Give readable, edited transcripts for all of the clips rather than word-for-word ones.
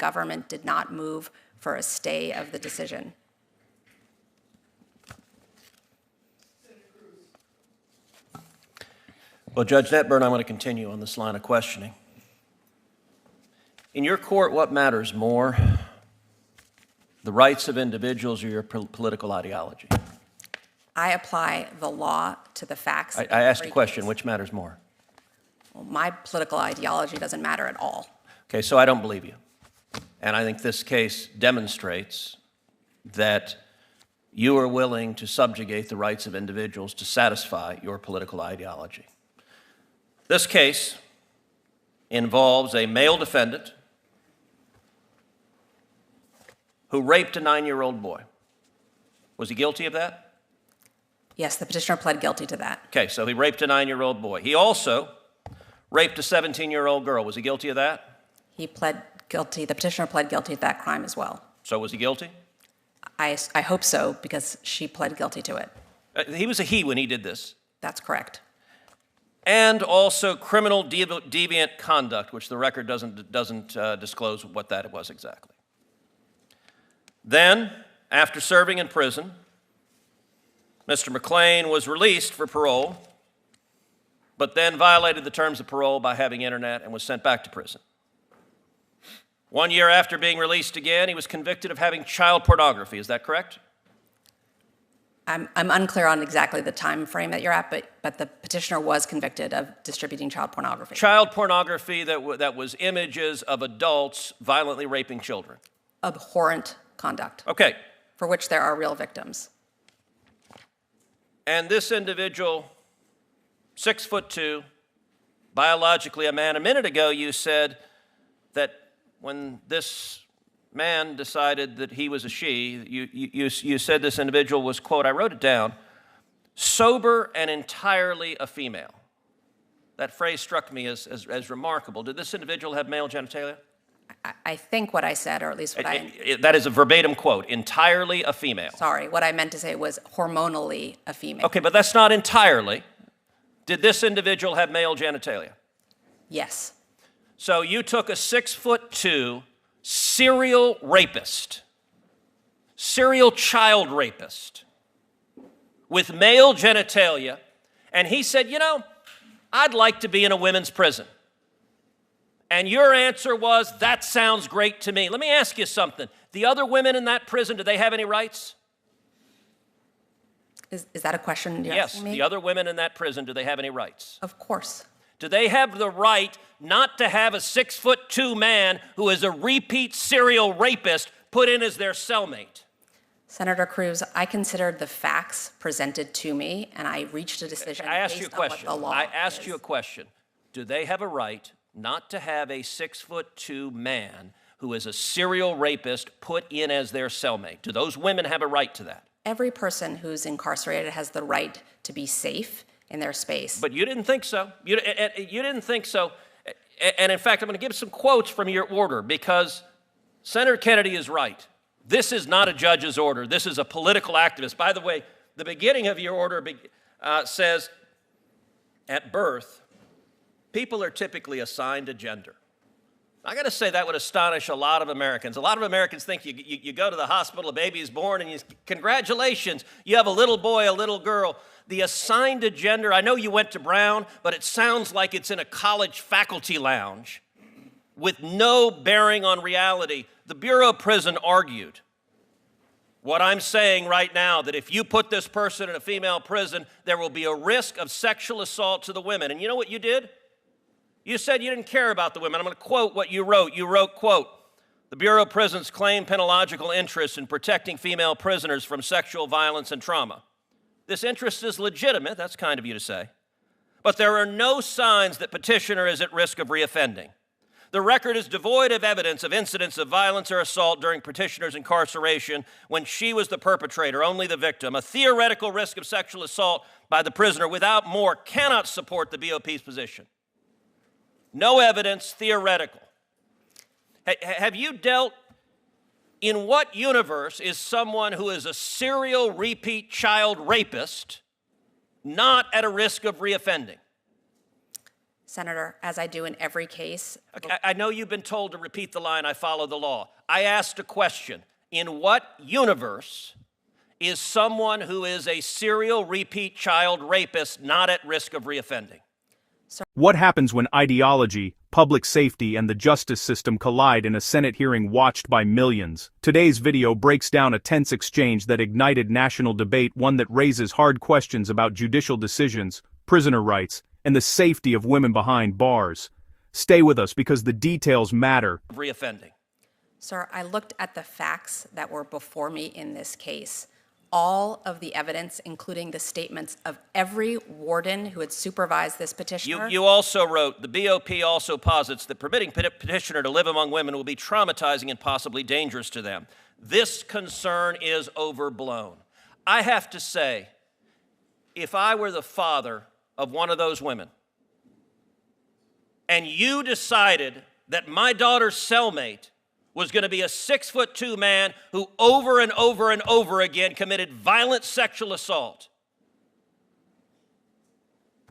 government did not move for a stay of the decision. Well, Judge Netburn, I want to continue on this line of questioning. In your court, what matters more, the rights of individuals or your political ideology? I apply the law to the facts. I asked a question, which matters more? Well, my political ideology doesn't matter at all. Okay, so I don't believe you. And I think this case demonstrates that you are willing to subjugate the rights of individuals to satisfy your political ideology. This case involves a male defendant who raped a 9-year-old boy. Was he guilty of that? Yes, the petitioner pled guilty to that. Okay, so he raped a 9-year-old boy. He also raped a 17-year-old girl. Was he guilty of that? He pled guilty. The petitioner pled guilty to that crime as well. So was he guilty? I hope so, because she pled guilty to it. He was a he when he did this. That's correct. And also criminal deviant conduct, which the record doesn't disclose what that was exactly. Then, after serving in prison, Mr. McClain was released for parole, but then violated the terms of parole by having internet and was sent back to prison. 1 year after being released again, he was convicted of having child pornography. Is that correct? I'm unclear on exactly the time frame that you're at, but the petitioner was convicted of distributing child pornography. Child pornography that was images of adults violently raping children. Abhorrent conduct. Okay. For which there are real victims. And this individual, 6'2", biologically a man. A minute ago you said that when this man decided that he was a she, you said this individual was, quote, I wrote it down, sober and entirely a female. That phrase struck me as remarkable. Did this individual have male genitalia? I think what I said, or at least what that is a verbatim quote, entirely a female. Sorry, what I meant to say was hormonally a female. Okay, but that's not entirely. Did this individual have male genitalia? Yes. So you took a 6'2" serial rapist, serial child rapist with male genitalia, and he said, you know, I'd like to be in a women's prison. And your answer was, that sounds great to me. Let me ask you something. The other women in that prison, do they have any rights? Is that a question you're yes, asking me? The other women in that prison, do they have any rights? Of course. Do they have the right not to have a 6'2" man who is a repeat serial rapist put in as their cellmate? Senator Cruz, I considered the facts presented to me, and I reached a decision based on what the law I asked is. you a question. Do they have a right not to have a 6'2" man who is a serial rapist put in as their cellmate? Do those women have a right to that? Every person who's incarcerated has the right to be safe in their space. But you didn't think so. You didn't think so. And in fact, I'm going to give some quotes from your order because Senator Kennedy is right. This is not a judge's order. This is a political activist. By the way, the beginning of your order says, at birth, people are typically assigned a gender. I got to say that would astonish a lot of Americans. A lot of Americans think you go to the hospital, a baby is born, and congratulations, you have a little boy, a little girl. The assigned a gender, I know you went to Brown, but it sounds like it's in a college faculty lounge with no bearing on reality. The Bureau of Prison argued what I'm saying right now, that if you put this person in a female prison, there will be a risk of sexual assault to the women. And you know what you did? You said you didn't care about the women. I'm going to quote what you wrote. You wrote, quote, the Bureau of Prisons claim penological interest in protecting female prisoners from sexual violence and trauma. This interest is legitimate, that's kind of you to say, but there are no signs that petitioner is at risk of reoffending. The record is devoid of evidence of incidents of violence or assault during petitioner's incarceration when she was the perpetrator, only the victim. A theoretical risk of sexual assault by the prisoner without more cannot support the BOP's position. No evidence, theoretical. Have you dealt, in what universe is someone who is a serial repeat child rapist not at a risk of reoffending? Senator, as I do in every case. Okay, I know you've been told to repeat the line, I follow the law. I asked a question. In what universe is someone who is a serial repeat child rapist not at risk of reoffending? What happens when ideology, public safety, and the justice system collide in a Senate hearing watched by millions? Today's video breaks down a tense exchange that ignited national debate, one that raises hard questions about judicial decisions, prisoner rights, and the safety of women behind bars. Stay with us because the details matter. Reoffending. Sir, I looked at the facts that were before me in this case. All of the evidence, including the statements of every warden who had supervised this petitioner. You also wrote, the BOP also posits that permitting petitioner to live among women will be traumatizing and possibly dangerous to them. This concern is overblown. I have to say, if I were the father of one of those women, and you decided that my daughter's cellmate was going to be a 6'2" man who over and over and over again committed violent sexual assault,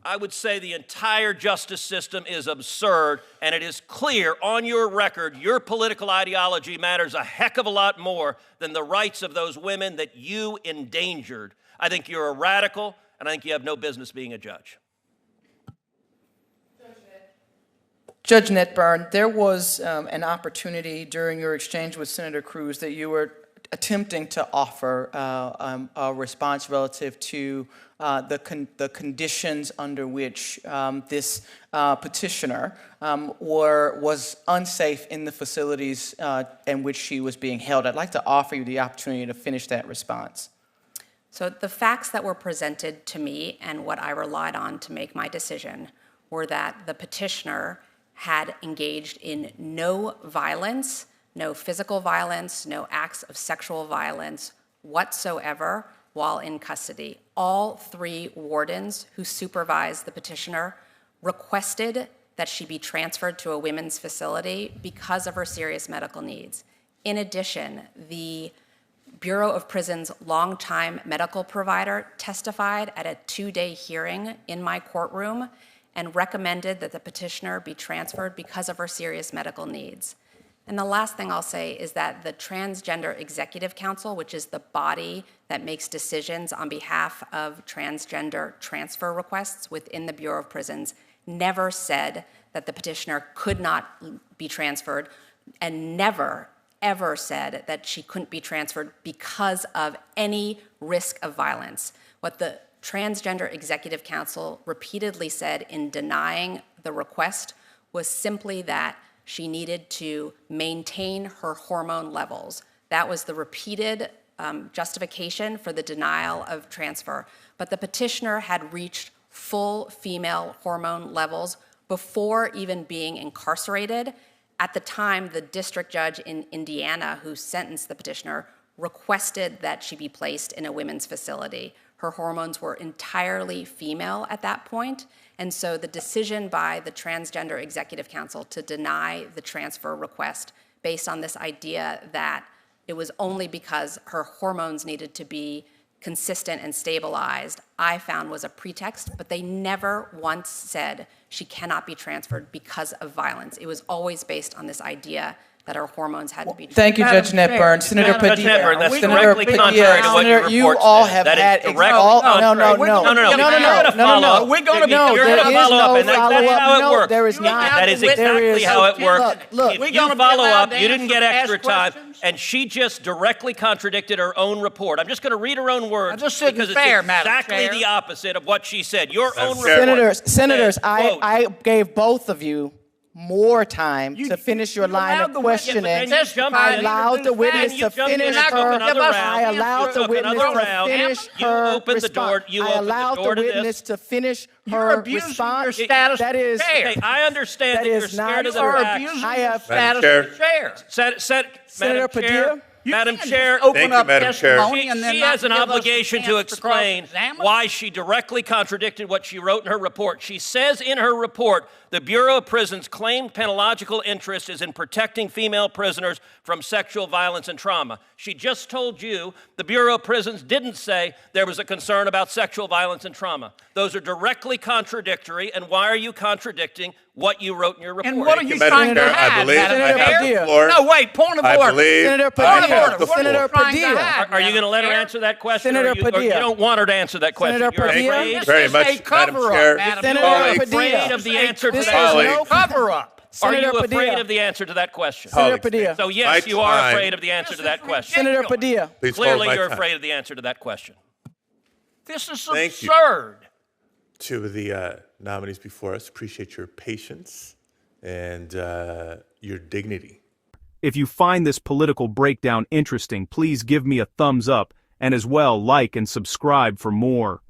I would say the entire justice system is absurd, and it is clear on your record your political ideology matters a heck of a lot more than the rights of those women that you endangered. I think you're a radical, and I think you have no business being a judge. Judge Netburn, there was an opportunity during your exchange with Senator Cruz that you were attempting to offer a response relative to the conditions under which this petitioner was unsafe in the facilities in which she was being held. I'd like to offer you the opportunity to finish that response. So the facts that were presented to me and what I relied on to make my decision were that the petitioner had engaged in no violence, no physical violence, no acts of sexual violence whatsoever while in custody. All three wardens who supervised the petitioner requested that she be transferred to a women's facility because of her serious medical needs. In addition, the Bureau of Prisons' longtime medical provider testified at a 2-day hearing in my courtroom and recommended that the petitioner be transferred because of her serious medical needs. And the last thing I'll say is that the Transgender Executive Council, which is the body that makes decisions on behalf of transgender transfer requests within the Bureau of Prisons, never said that the petitioner could not be transferred, and never, ever said that she couldn't be transferred because of any risk of violence. What the Transgender Executive Council repeatedly said in denying the request was simply that she needed to maintain her hormone levels. That was the repeated justification for the denial of transfer. But the petitioner had reached full female hormone levels before even being incarcerated. At the time, the district judge in Indiana who sentenced the petitioner requested that she be placed in a women's facility. Her hormones were entirely female at that point, and so the decision by the Transgender Executive Council to deny the transfer request based on this idea that it was only because her hormones needed to be consistent and stabilized, I found was a pretext, but they never once said she cannot be transferred because of violence. It was always based on this idea that her hormones had to be. Thank you, Judge Netburn. Senator Judge Padilla. Netburn, that's Senator directly Padilla, contrary to what your Senator, report you all says. have That is had directly no. contrary. No. We're going to follow up, and that's how it works. There is not. That is exactly how it works. Look, If you follow up, you didn't get extra time, and she just directly contradicted her own report. I'm just going to read her own words because it's exactly the opposite of what she said. Your own report. Senators, I gave both of you more time to finish your line of questioning. I allowed the witness to finish her. I allowed the witness to finish her response. I allowed the witness to finish her response. That is. Okay, I understand that you're scared of the facts. I have. Senator Padilla. You Madam can't Chair, just open Thank you, up Madam Chair. testimony She, and then she not has an give us a obligation to chance explain cross-examine. why she directly contradicted what she wrote in her report. She says in her report, the Bureau of Prisons' claimed penological interest is in protecting female prisoners from sexual violence and trauma. She just told you the Bureau of Prisons didn't say there was a concern about sexual violence and trauma. Those are directly contradictory, and why are you contradicting what you wrote in your report? And what are you Madam trying to Chair, I hide, believe Madam I have Chair? the floor. No, wait, point of I order. believe Senator I Padilla. have the What are you floor. trying to Padilla. hide, Are you going to Madam let her Chair? answer that question? Senator or you Padilla. don't want her to answer that question? Senator You're Padilla. afraid? This Very is much, a Madam cover-up, Chair. Madam Senator Chair. Are you Padilla. afraid of the answer to This that is Colleague. No cover-up. Are Senator you afraid Padilla. of the answer to that question? Senator Colleagues, Padilla. So yes, My you are time. afraid of the answer to that question. Senator Padilla. Please hold Clearly, my you're time. afraid of the answer to that question. This is Thank you. absurd. Two of the nominees before us, appreciate your patience and your dignity. If you find this political breakdown interesting, please give me a thumbs up, and as well like and subscribe for more.